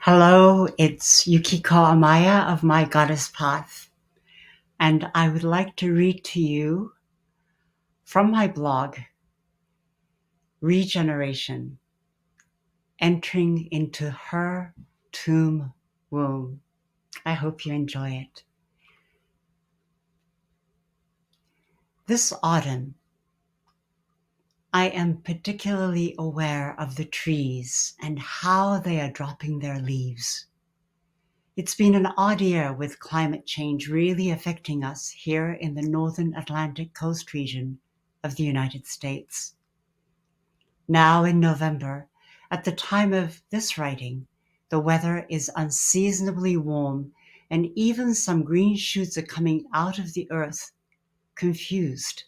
Hello, it's Yukiko Amaya of My Goddess Path, and I would like to read to you from my blog, Regeneration, Entering into Her Tomb Womb. I hope you enjoy it. This autumn, I am particularly aware of the trees and how they are dropping their leaves. It's been an odd year with climate change really affecting us here in the northern Atlantic coast region of the United States. Now in November, at the time of this writing, the weather is unseasonably warm and even some green shoots are coming out of the earth, confused.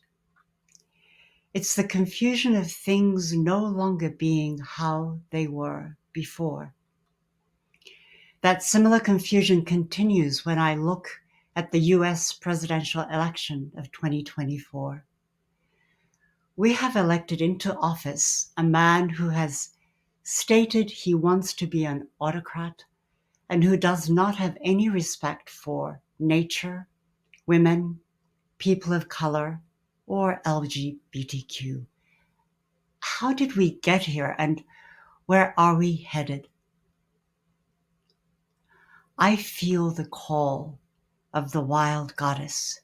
It's the confusion of things no longer being how they were before. That similar confusion continues when I look at the US presidential election of 2024. We have elected into office a man who has stated he wants to be an autocrat and who does not have any respect for nature, women, people of color, or LGBTQ. How did we get here and where are we headed? I feel the call of the wild goddess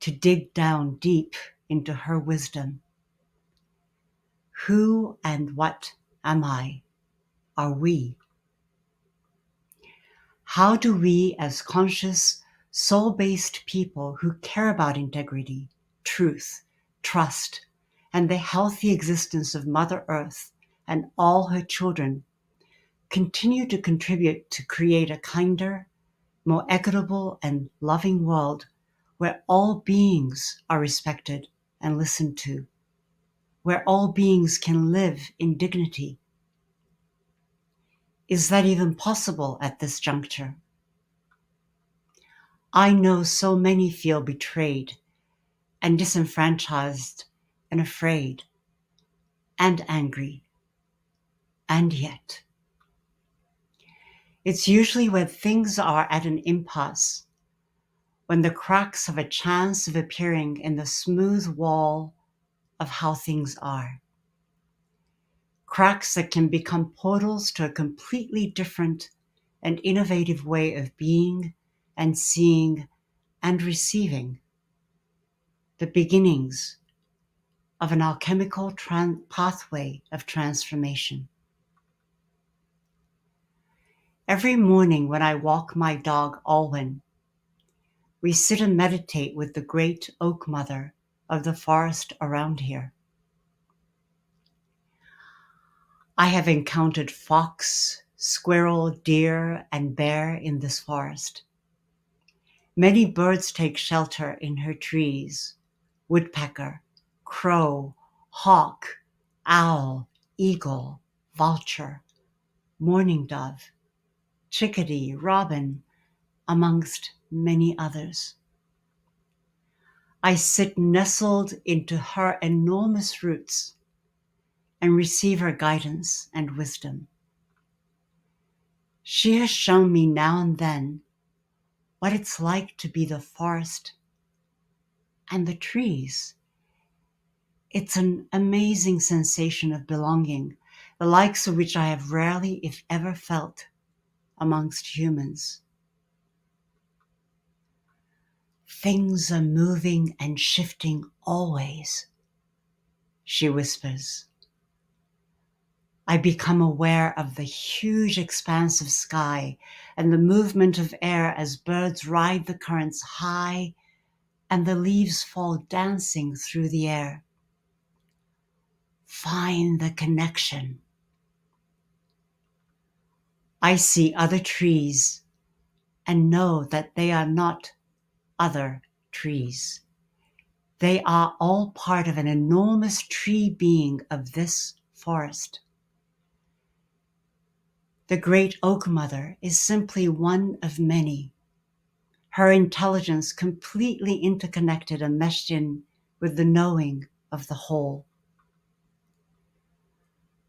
to dig down deep into her wisdom. Who and what am I? Are we? How do we, as conscious, soul-based people who care about integrity, truth, trust, and the healthy existence of Mother Earth and all her children, continue to contribute to create a kinder, more equitable and loving world where all beings are respected and listened to, where all beings can live in dignity? Is that even possible at this juncture? I know so many feel betrayed and disenfranchised and afraid and angry. And yet, it's usually when things are at an impasse, when the cracks have a chance of appearing in the smooth wall of how things are. Cracks that can become portals to a completely different and innovative way of being and seeing and receiving. The beginnings of an alchemical pathway of transformation. Every morning when I walk my dog Alwyn, we sit and meditate with the great oak mother of the forest around here. I have encountered fox, squirrel, deer, and bear in this forest. Many birds take shelter in her trees: woodpecker, crow, hawk, owl, eagle, vulture, mourning dove, chickadee, robin, amongst many others. I sit nestled into her enormous roots and receive her guidance and wisdom. She has shown me now and then what it's like to be the forest and the trees. It's an amazing sensation of belonging, the likes of which I have rarely, if ever, felt amongst humans. Things are moving and shifting always, she whispers. I become aware of the huge expanse of sky and the movement of air as birds ride the currents high and the leaves fall dancing through the air. Find the connection. I see other trees and know that they are not other trees. They are all part of an enormous tree being of this forest. The great oak mother is simply one of many. Her intelligence completely interconnected and meshed in with the knowing of the whole.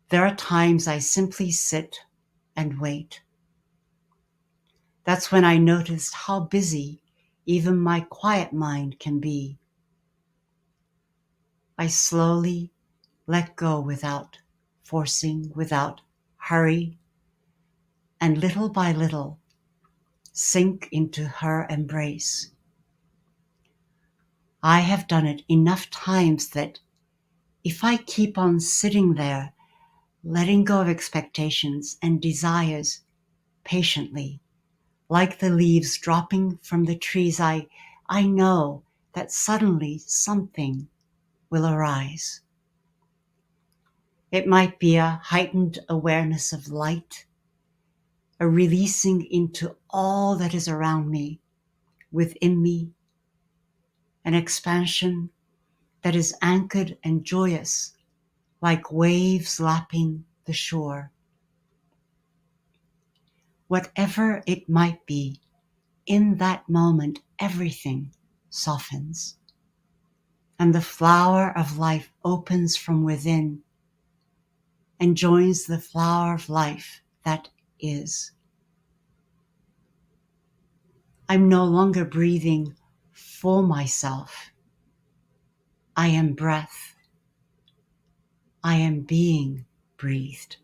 There are times I simply sit and wait, That's when I noticed how busy even my quiet mind can be. I slowly let go without forcing, without hurry, and little by little sink into her embrace. I have done it enough times that if I keep on sitting there, letting go of expectations and desires patiently, like the leaves dropping from the trees, I know that suddenly something will arise. It might be a heightened awareness of light, a releasing into all that is around me, within me, an expansion that is anchored and joyous, like waves lapping the shore. Whatever it might be, in that moment, everything softens, and the flower of life opens from within and joins the flower of life that is. I'm no longer breathing for myself. I am breath. I am being breathed.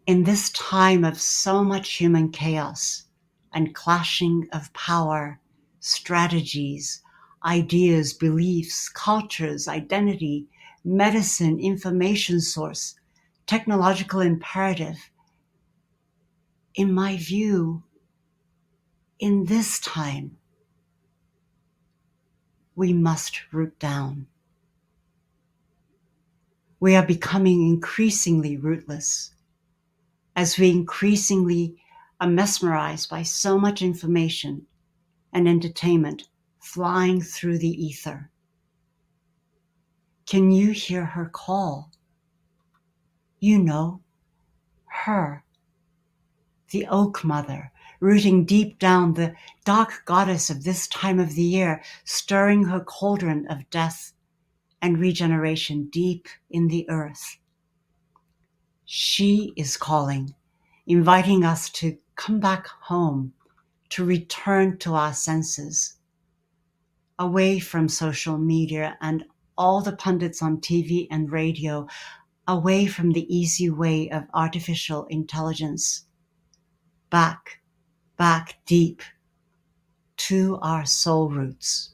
In this time of so much human chaos and clashing of power, strategies, ideas, beliefs, cultures, identity, medicine, information source, technological imperative, in my view, in this time, we must root down. We are becoming increasingly rootless as we increasingly are mesmerized by so much information and entertainment flying through the ether. Can you hear her call? You know, her, the Oak Mother, rooting deep down, the dark goddess of this time of the year, stirring her cauldron of death and regeneration deep in the earth. She is calling, inviting us to come back home, to return to our senses, away from social media and all the pundits on TV and radio, away from the easy way of artificial intelligence, back deep to our soul roots.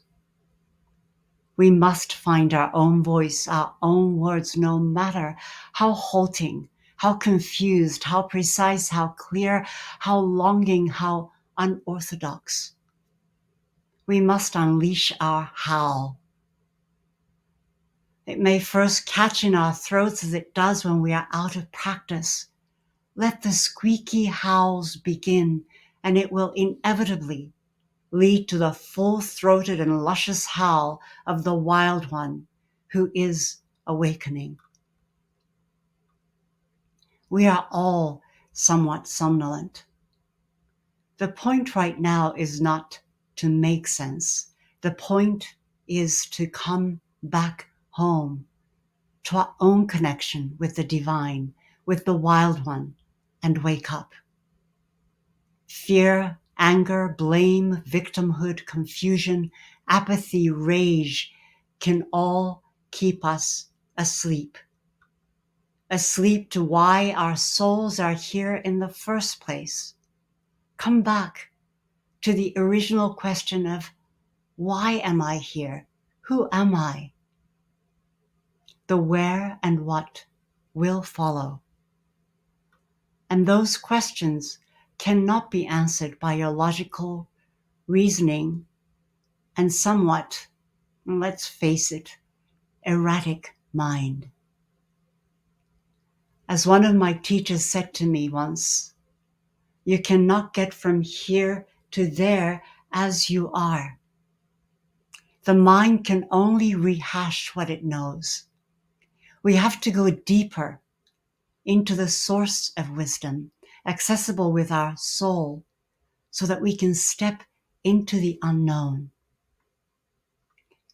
We must find our own voice, our own words, no matter how halting, how confused, how precise, how clear, how longing, how unorthodox. We must unleash our howl. It may first catch in our throats as it does when we are out of practice. Let the squeaky howls begin, and it will inevitably lead to the full-throated and luscious howl of the wild one who is awakening. We are all somewhat somnolent. The point right now is not to make sense. The point is to come back home to our own connection with the divine, with the wild one, and wake up. Fear, anger, blame, victimhood, confusion, apathy, rage can all keep us asleep. Asleep to why our souls are here in the first place. Come back to the original question of, why am I here? Who am I? The where and what will follow. And those questions cannot be answered by your logical reasoning and somewhat, let's face it, erratic mind. As one of my teachers said to me once, you cannot get from here to there as you are. The mind can only rehash what it knows. We have to go deeper into the source of wisdom, accessible with our soul, so that we can step into the unknown.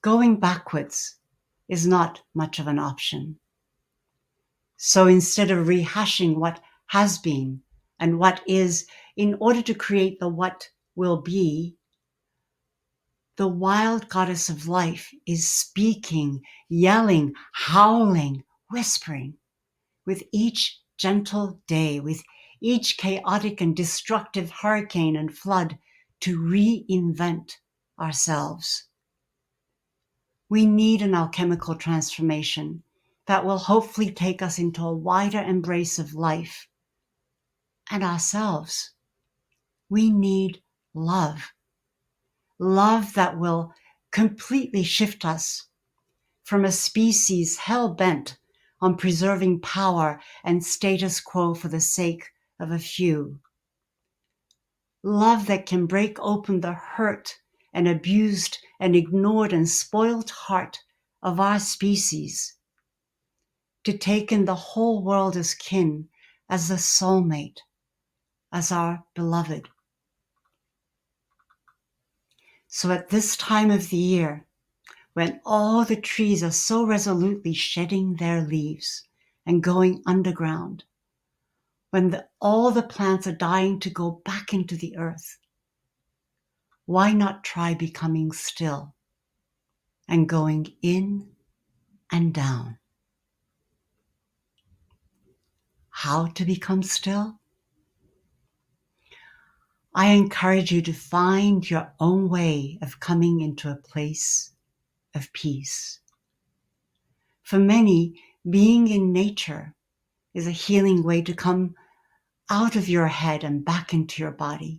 Going backwards is not much of an option. So instead of rehashing what has been, and what is, in order to create the what will be, the wild goddess of life is speaking, yelling, howling, whispering with each gentle day, with each chaotic and destructive hurricane and flood, to reinvent ourselves. We need an alchemical transformation that will hopefully take us into a wider embrace of life and ourselves. We need love. Love that will completely shift us from a species hell-bent on preserving power and status quo for the sake of a few. Love that can break open the hurt and abused and ignored and spoiled heart of our species, to take in the whole world as kin, as a soulmate, as our beloved. So at this time of the year, when all the trees are so resolutely shedding their leaves and going underground, when all the plants are dying to go back into the earth, why not try becoming still and going in and down? How to become still? I encourage you to find your own way of coming into a place of peace. For many, being in nature is a healing way to come out of your head and back into your body.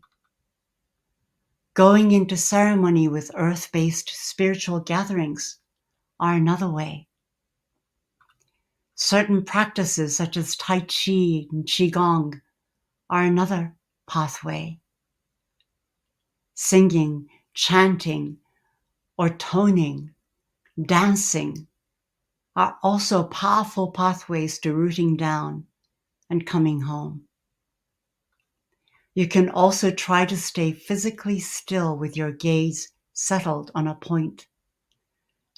Going into ceremony with earth-based spiritual gatherings are another way. Certain practices such as Tai Chi and Qigong are another pathway. Singing, chanting, or toning, dancing are also powerful pathways to rooting down and coming home. You can also try to stay physically still with your gaze settled on a point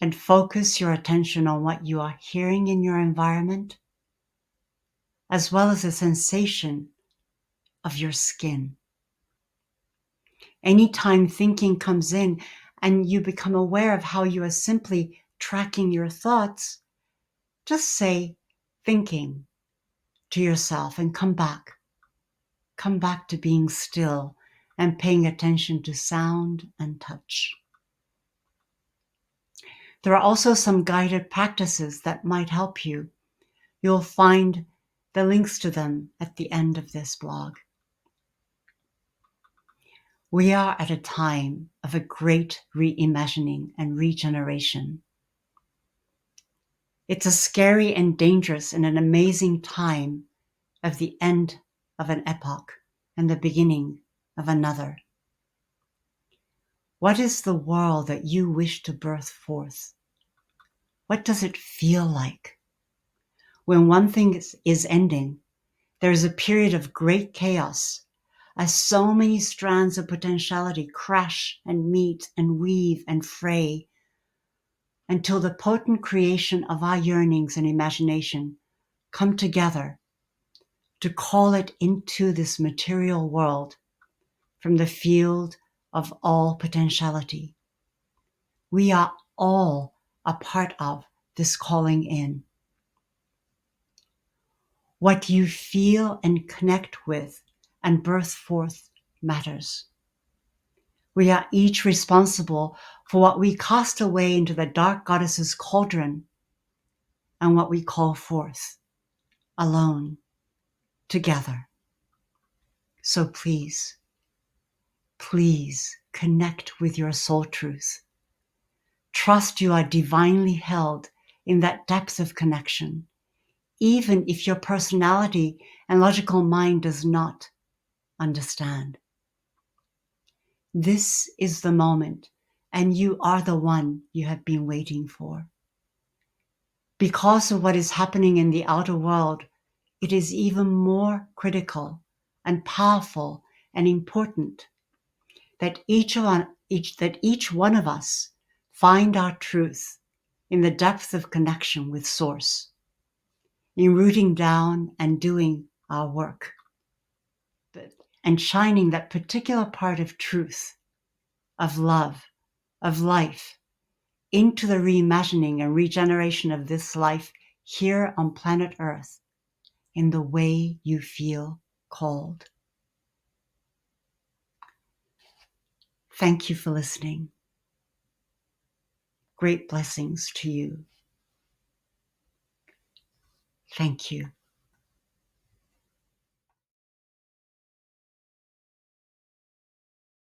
and focus your attention on what you are hearing in your environment, as well as the sensation of your skin. Anytime thinking comes in and you become aware of how you are simply tracking your thoughts, just say thinking to yourself and come back. Come back to being still and paying attention to sound and touch. There are also some guided practices that might help you. You'll find the links to them at the end of this blog. We are at a time of a great reimagining and regeneration. It's a scary and dangerous and an amazing time of the end of an epoch and the beginning of another. What is the world that you wish to birth forth? What does it feel like? When one thing is ending, there is a period of great chaos, as so many strands of potentiality crash and meet and weave and fray, until the potent creation of our yearnings and imagination come together to call it into this material world from the field of all potentiality. We are all a part of this calling in. What you feel and connect with and birth forth matters. We are each responsible for what we cast away into the dark goddess's cauldron and what we call forth, alone, together. So please, please connect with your soul truth. Trust you are divinely held in that depth of connection, even if your personality and logical mind does not understand. This is the moment, and you are the one you have been waiting for. Because of what is happening in the outer world, it is even more critical and powerful and important that each one of us find our truth in the depth of connection with Source, in rooting down and doing our work. and shining that particular part of truth, of love, of life into the reimagining and regeneration of this life here on planet Earth in the way you feel called. Thank you for listening. Great blessings to you. Thank you.